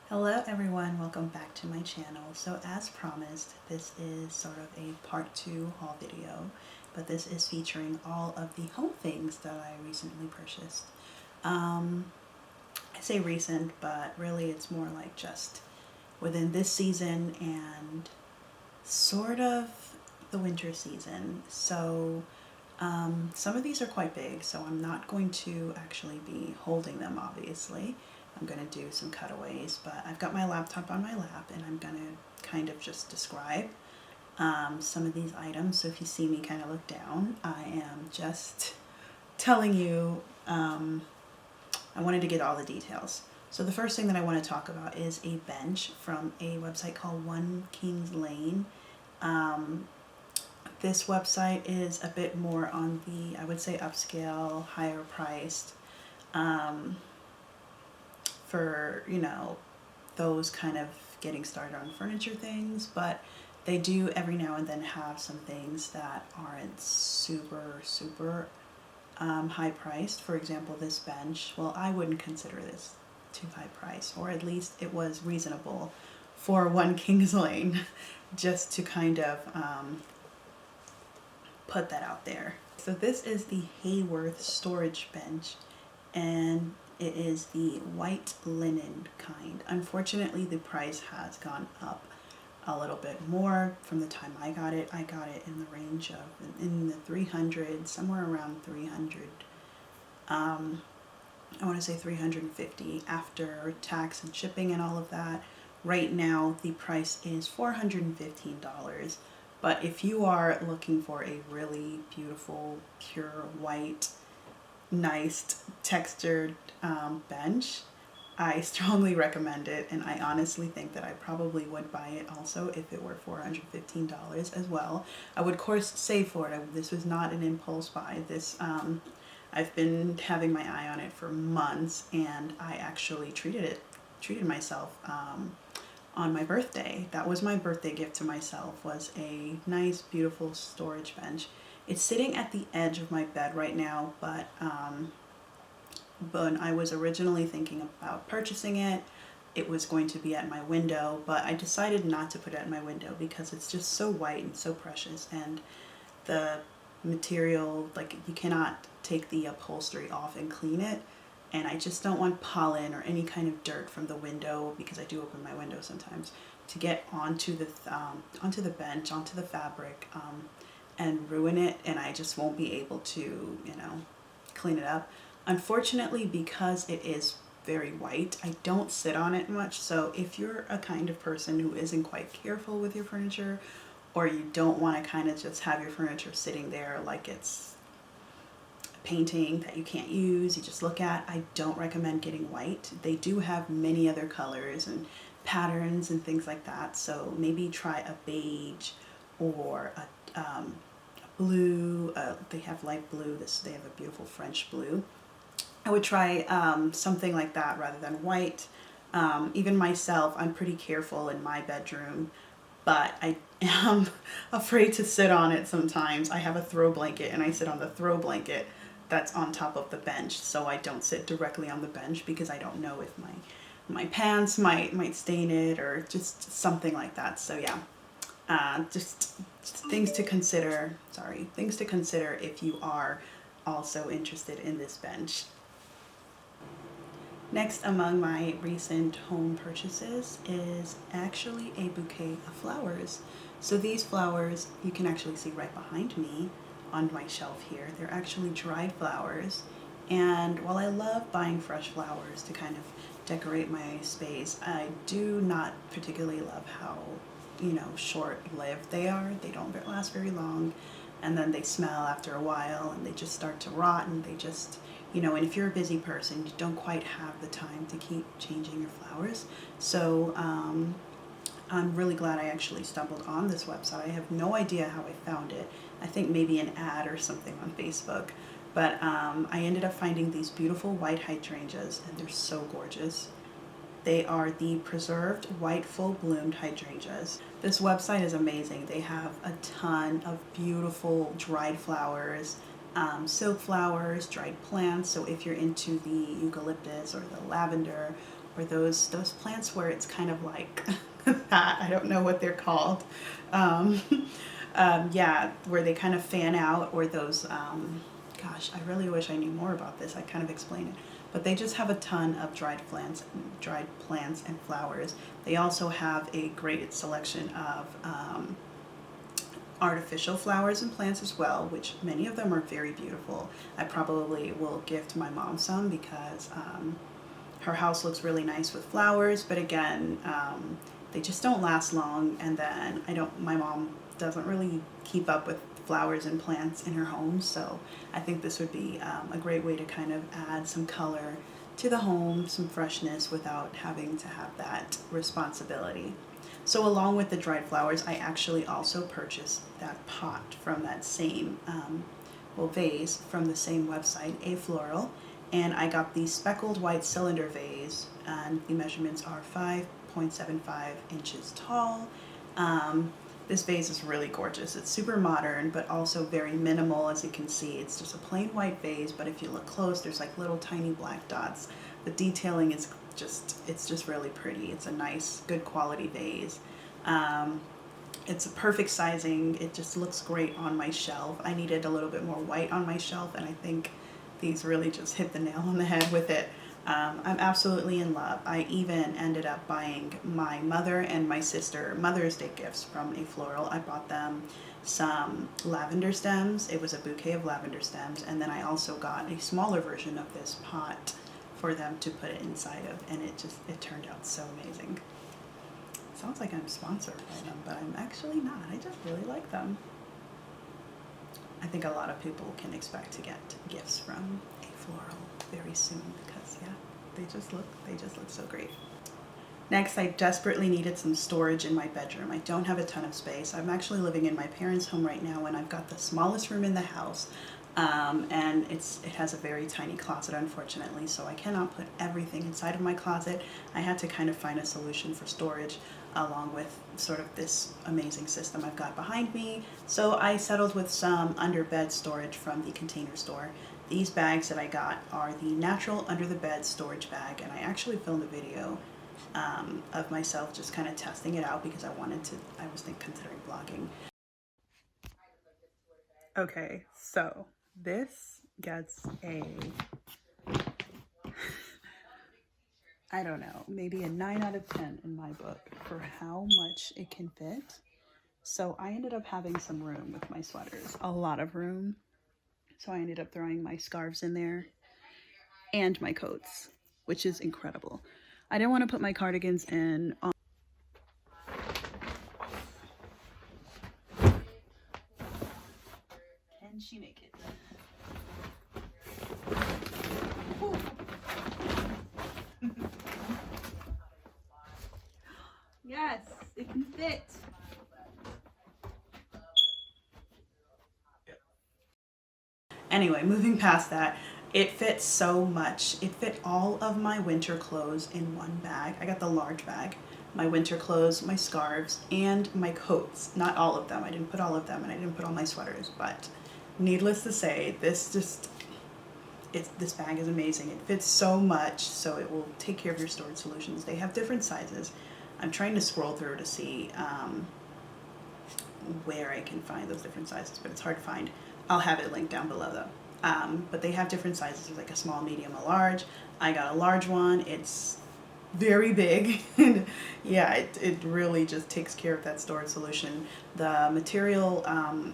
Hello everyone, welcome back to my channel. So as promised, this is sort of a part 2 haul video, but this is featuring all of the home things that I recently purchased. I say recent, but really it's more like just within this season and sort of the winter season. So some of these are quite big, so I'm not going to actually be holding them, obviously. I'm going to do some cutaways, but I've got my laptop on my lap and I'm going to kind of just describe some of these items. So if you see me kind of look down, I am just telling you, I wanted to get all the details. So the first thing that I want to talk about is a bench from a website called One Kings Lane. This website is a bit more on the, I would say, upscale, higher priced, for, those kind of getting started on furniture things, but they do every now and then have some things that aren't super high priced. For example, this bench, well, I wouldn't consider this too high priced, or at least it was reasonable for One Kings Lane, just to kind of put that out there. So this is the Hayworth storage bench, and it is the white linen kind. Unfortunately, the price has gone up a little bit more from the time I got it. I got it in the range of, in the 300, somewhere around 300. I want to say 350 after tax and shipping and all of that. Right now, the price is $415. But if you are looking for a really beautiful, pure white, nice textured bench, I strongly recommend it, and I honestly think that I probably would buy it also if it were $415 as well. I would of course save for it. This was not an impulse buy. This I've been having my eye on it for months, and I actually treated myself on my birthday. That was my birthday gift to myself, was a nice beautiful storage bench. It's sitting at the edge of my bed right now, but when I was originally thinking about purchasing it, it was going to be at my window, but I decided not to put it at my window because it's just so white and so precious, and the material, like, you cannot take the upholstery off and clean it, and I just don't want pollen or any kind of dirt from the window, because I do open my window sometimes, to get onto the bench, onto the fabric, and ruin it, and I just won't be able to, clean it up. Unfortunately, because it is very white, I don't sit on it much, so if you're a kind of person who isn't quite careful with your furniture, or you don't want to kind of just have your furniture sitting there like it's a painting that you can't use, you just look at, I don't recommend getting white. They do have many other colors and patterns and things like that, so maybe try a beige or a blue. They have light blue. They have a beautiful French blue. I would try something like that rather than white. Even myself, I'm pretty careful in my bedroom, but I am afraid to sit on it sometimes. I have a throw blanket, and I sit on the throw blanket that's on top of the bench, so I don't sit directly on the bench because I don't know if my pants might stain it or just something like that. So yeah, just things to consider. Things to consider if you are also interested in this bench. Next among my recent home purchases is actually a bouquet of flowers. So these flowers, you can actually see right behind me on my shelf here. They're actually dried flowers. And while I love buying fresh flowers to kind of decorate my space, I do not particularly love how, short-lived they are. They don't last very long, and then they smell after a while, and they just start to rot, and they just, and if you're a busy person, you don't quite have the time to keep changing your flowers. So I'm really glad I actually stumbled on this website. I have no idea how I found it. I think maybe an ad or something on Facebook. But I ended up finding these beautiful white hydrangeas, and they're so gorgeous. They are the preserved white full-bloomed hydrangeas. This website is amazing. They have a ton of beautiful dried flowers, silk flowers, dried plants. So if you're into the eucalyptus or the lavender or those plants where it's kind of like that. I don't know what they're called. Um, yeah, where they kind of fan out, or those, gosh, I really wish I knew more about this. I kind of explained it. But they just have a ton of dried plants and flowers. They also have a great selection of artificial flowers and plants as well, which many of them are very beautiful. I probably will gift my mom some because her house looks really nice with flowers, but again, they just don't last long. And then my mom doesn't really keep up with flowers and plants in her home, so I think this would be a great way to kind of add some color to the home, some freshness without having to have that responsibility. So along with the dried flowers, I actually also purchased that pot from that same, vase from the same website, Afloral, and I got the speckled white cylinder vase, and the measurements are 5.75 inches tall. This vase is really gorgeous. It's super modern, but also very minimal. As you can see, it's just a plain white vase, but if you look close, there's like little tiny black dots. The detailing is it's just really pretty. It's a nice, good quality vase. It's a perfect sizing. It just looks great on my shelf. I needed a little bit more white on my shelf, and I think these really just hit the nail on the head with it. I'm absolutely in love. I even ended up buying my mother and my sister Mother's Day gifts from Afloral. I bought them some lavender stems. It was a bouquet of lavender stems, and then I also got a smaller version of this pot for them to put it inside of, and it turned out so amazing. Sounds like I'm sponsored by them, but I'm actually not. I just really like them. I think a lot of people can expect to get gifts from Afloral very soon because yeah, they just look so great. Next, I desperately needed some storage in my bedroom. I don't have a ton of space. I'm actually living in my parents' home right now, and I've got the smallest room in the house. And it has a very tiny closet, unfortunately, so I cannot put everything inside of my closet. I had to kind of find a solution for storage along with sort of this amazing system I've got behind me. So I settled with some under bed storage from the Container Store. These bags that I got are the natural under the bed storage bag, and I actually filmed a video of myself just kind of testing it out because I was considering vlogging. Okay, so this gets I don't know, maybe a 9 out of 10 in my book for how much it can fit. So I ended up having some room with my sweaters, a lot of room. So I ended up throwing my scarves in there and my coats, which is incredible. I didn't want to put my cardigans in. Can she make it? Yes, it can fit. Anyway, moving past that, it fit so much. It fit all of my winter clothes in one bag. I got the large bag. My winter clothes, my scarves, and my coats. Not all of them. I didn't put all of them, and I didn't put all my sweaters, but needless to say, this bag is amazing. It fits so much, so it will take care of your storage solutions. They have different sizes. I'm trying to scroll through to see where I can find those different sizes, but it's hard to find. I'll have it linked down below though. But they have different sizes. There's like a small, medium, a large. I got a large one. It's very big. And yeah, it really just takes care of that storage solution. The material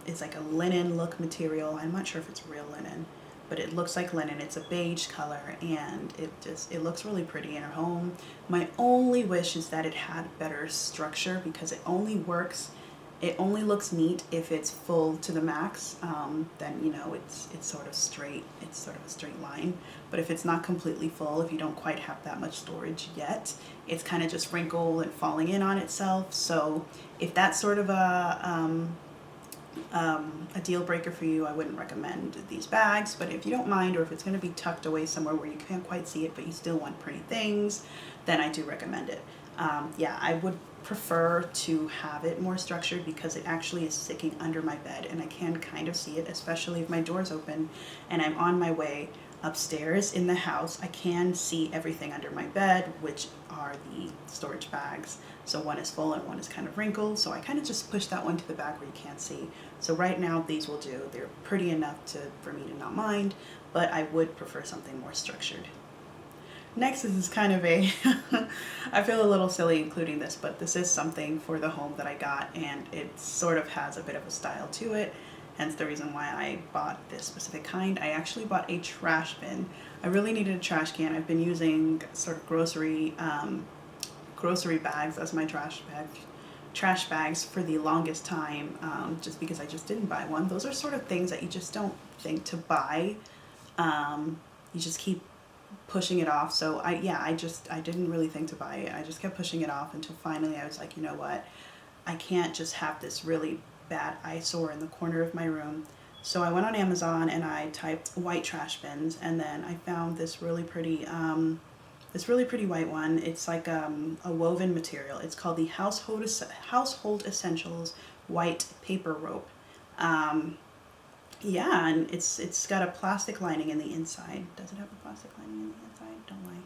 is like a linen look material. I'm not sure if it's real linen, but it looks like linen. It's a beige color, and it looks really pretty in our home. My only wish is that it had better structure, because it only looks neat if it's full to the max. Then it's sort of straight. It's sort of a straight line. But if it's not completely full, if you don't quite have that much storage yet, it's kind of just wrinkled and falling in on itself. So if that's sort of a deal breaker for you, I wouldn't recommend these bags. But if you don't mind, or if it's going to be tucked away somewhere where you can't quite see it but you still want pretty things, then I do recommend it. Yeah, I would prefer to have it more structured, because it actually is sticking under my bed and I can kind of see it, especially if my door's open and I'm on my way upstairs in the house, I can see everything under my bed, which are the storage bags. So one is full and one is kind of wrinkled. So I kind of just push that one to the back where you can't see. So right now these will do. They're pretty enough for me to not mind, but I would prefer something more structured. Next, this is kind of a, I feel a little silly including this, but this is something for the home that I got, and it sort of has a bit of a style to it, hence the reason why I bought this specific kind. I actually bought a trash bin. I really needed a trash can. I've been using sort of grocery bags as my trash bags for the longest time, just because I just didn't buy one. Those are sort of things that you just don't think to buy. You just keep pushing it off. So I didn't really think to buy it. I just kept pushing it off until finally I was like, you know what? I can't just have this really bad eyesore in the corner of my room. So I went on Amazon and I typed white trash bins, and then I found this really pretty white one. It's like a woven material. It's called the Household Essentials White Paper Rope. Yeah, and it's got a plastic lining in the inside. Does it have a plastic lining in the inside? Don't lie.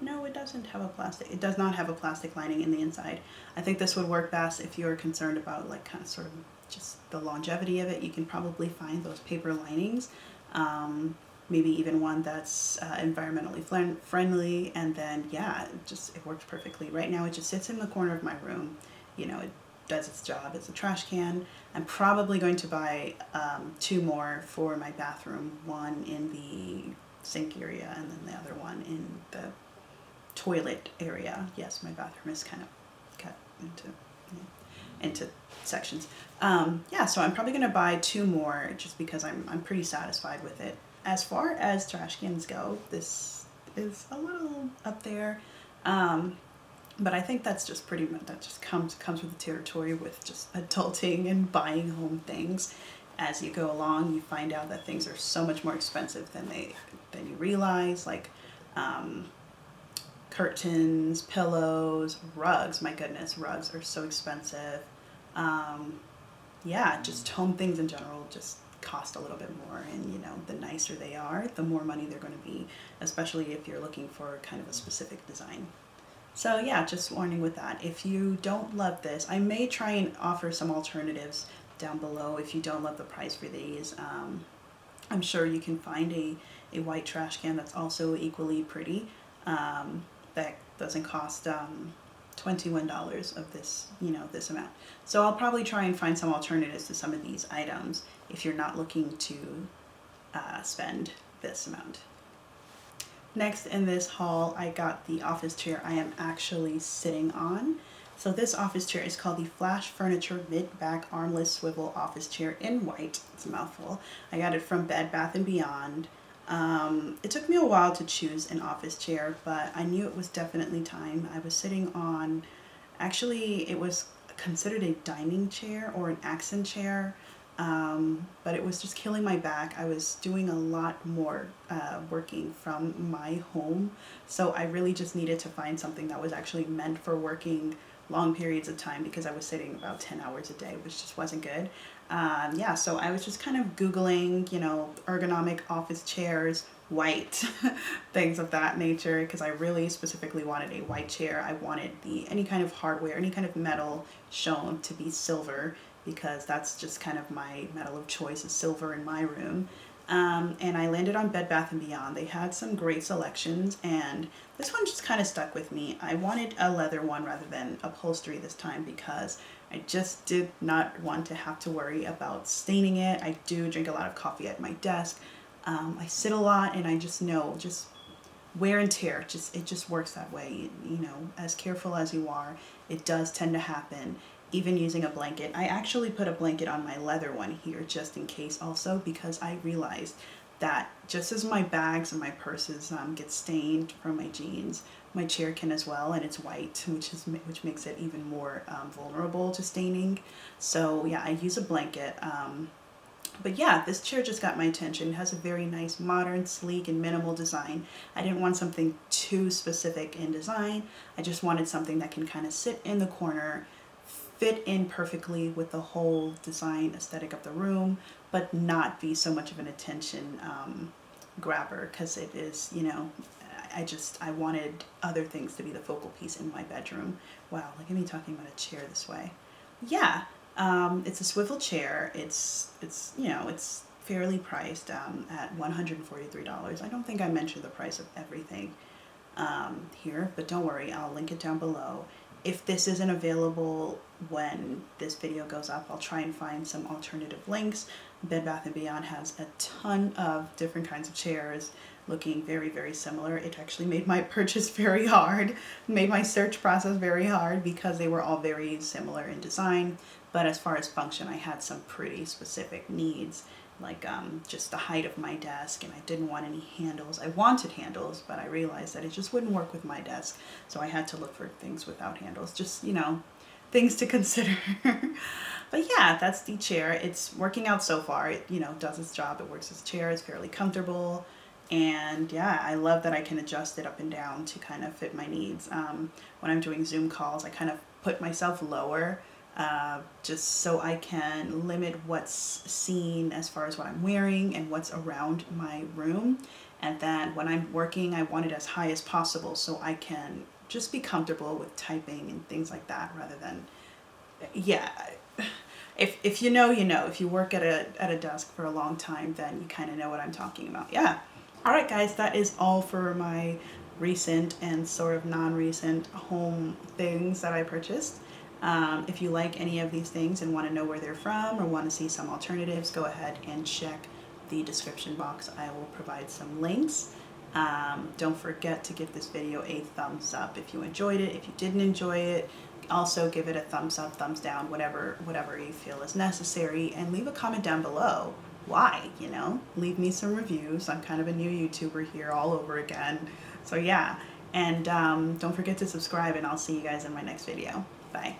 No, it doesn't have a plastic. It does not have a plastic lining in the inside. I think this would work best if you're concerned about like kind of sort of just the longevity of it. You can probably find those paper linings. Maybe even one that's environmentally friendly, and then yeah, it works perfectly. Right now it just sits in the corner of my room. You know, it does its job as a trash can. I'm probably going to buy 2 more for my bathroom, one in the sink area and then the other one in the toilet area. Yes, my bathroom is kind of cut into sections. Yeah, so I'm probably going to buy 2 more just because I'm pretty satisfied with it. As far as trash cans go, this is a little up there. But I think that's just pretty much, that just comes with the territory with just adulting and buying home things. As you go along, you find out that things are so much more expensive than you realize, like curtains, pillows, rugs. My goodness, rugs are so expensive. Yeah, just home things in general just cost a little bit more, and you know, the nicer they are, the more money they're going to be, especially if you're looking for kind of a specific design. So yeah, just warning with that. If you don't love this, I may try and offer some alternatives down below if you don't love the price for these. I'm sure you can find a white trash can that's also equally pretty, that doesn't cost $21 of this, you know, this amount. So I'll probably try and find some alternatives to some of these items if you're not looking to spend this amount. Next in this haul, I got the office chair I am actually sitting on. So this office chair is called the Flash Furniture Mid-Back Armless Swivel Office Chair in white. It's a mouthful. I got it from Bed Bath & Beyond. It took me a while to choose an office chair, but I knew it was definitely time. I was sitting on, actually it was considered a dining chair or an accent chair. But it was just killing my back. I was doing a lot more working from my home, so I really just needed to find something that was actually meant for working long periods of time, because I was sitting about 10 hours a day, which just wasn't good. Yeah, so I was just kind of Googling, you know, ergonomic office chairs, white, things of that nature, because I really specifically wanted a white chair. I wanted any kind of hardware, any kind of metal shown to be silver, because that's just kind of my metal of choice, is silver in my room. And I landed on Bed Bath & Beyond. They had some great selections, and this one just kind of stuck with me. I wanted a leather one rather than upholstery this time, because I just did not want to have to worry about staining it. I do drink a lot of coffee at my desk. I sit a lot, and I just know, just wear and tear, it just works that way. You know, as careful as you are, it does tend to happen. Even using a blanket. I actually put a blanket on my leather one here just in case also, because I realized that just as my bags and my purses get stained from my jeans, my chair can as well, and it's white, which makes it even more vulnerable to staining. So yeah, I use a blanket. But yeah, this chair just got my attention. It has a very nice, modern, sleek, and minimal design. I didn't want something too specific in design. I just wanted something that can kind of sit in the corner, fit in perfectly with the whole design aesthetic of the room, but not be so much of an attention grabber because it is, you know, I wanted other things to be the focal piece in my bedroom. Wow, look at me talking about a chair this way. Yeah, it's a swivel chair. It's you know, it's fairly priced at $143. I don't think I mentioned the price of everything here, but don't worry, I'll link it down below. If this isn't available when this video goes up, I'll try and find some alternative links. Bed Bath & Beyond has a ton of different kinds of chairs looking very, very similar. It actually made my purchase very hard, made my search process very hard because they were all very similar in design. But as far as function, I had some pretty specific needs, like just the height of my desk, and I didn't want any handles. I wanted handles, but I realized that it just wouldn't work with my desk, so I had to look for things without handles. Just, you know, things to consider. But yeah, that's the chair. It's working out so far. It, you know, does its job. It works as a chair. It's fairly comfortable. And yeah, I love that I can adjust it up and down to kind of fit my needs. When I'm doing Zoom calls, I kind of put myself lower just so I can limit what's seen as far as what I'm wearing and what's around my room. And then when I'm working, I want it as high as possible so I can just be comfortable with typing and things like that rather than, yeah. If you know, you know. If you work at a desk for a long time, then you kind of know what I'm talking about. Yeah. All right, guys, that is all for my recent and sort of non-recent home things that I purchased. If you like any of these things and want to know where they're from or want to see some alternatives, go ahead and check the description box. I will provide some links. Don't forget to give this video a thumbs up if you enjoyed it. If you didn't enjoy it, also give it a thumbs up, thumbs down, whatever you feel is necessary, and leave a comment down below. Why, you know? Leave me some reviews. I'm kind of a new YouTuber here all over again. So yeah, and don't forget to subscribe, and I'll see you guys in my next video. Bye.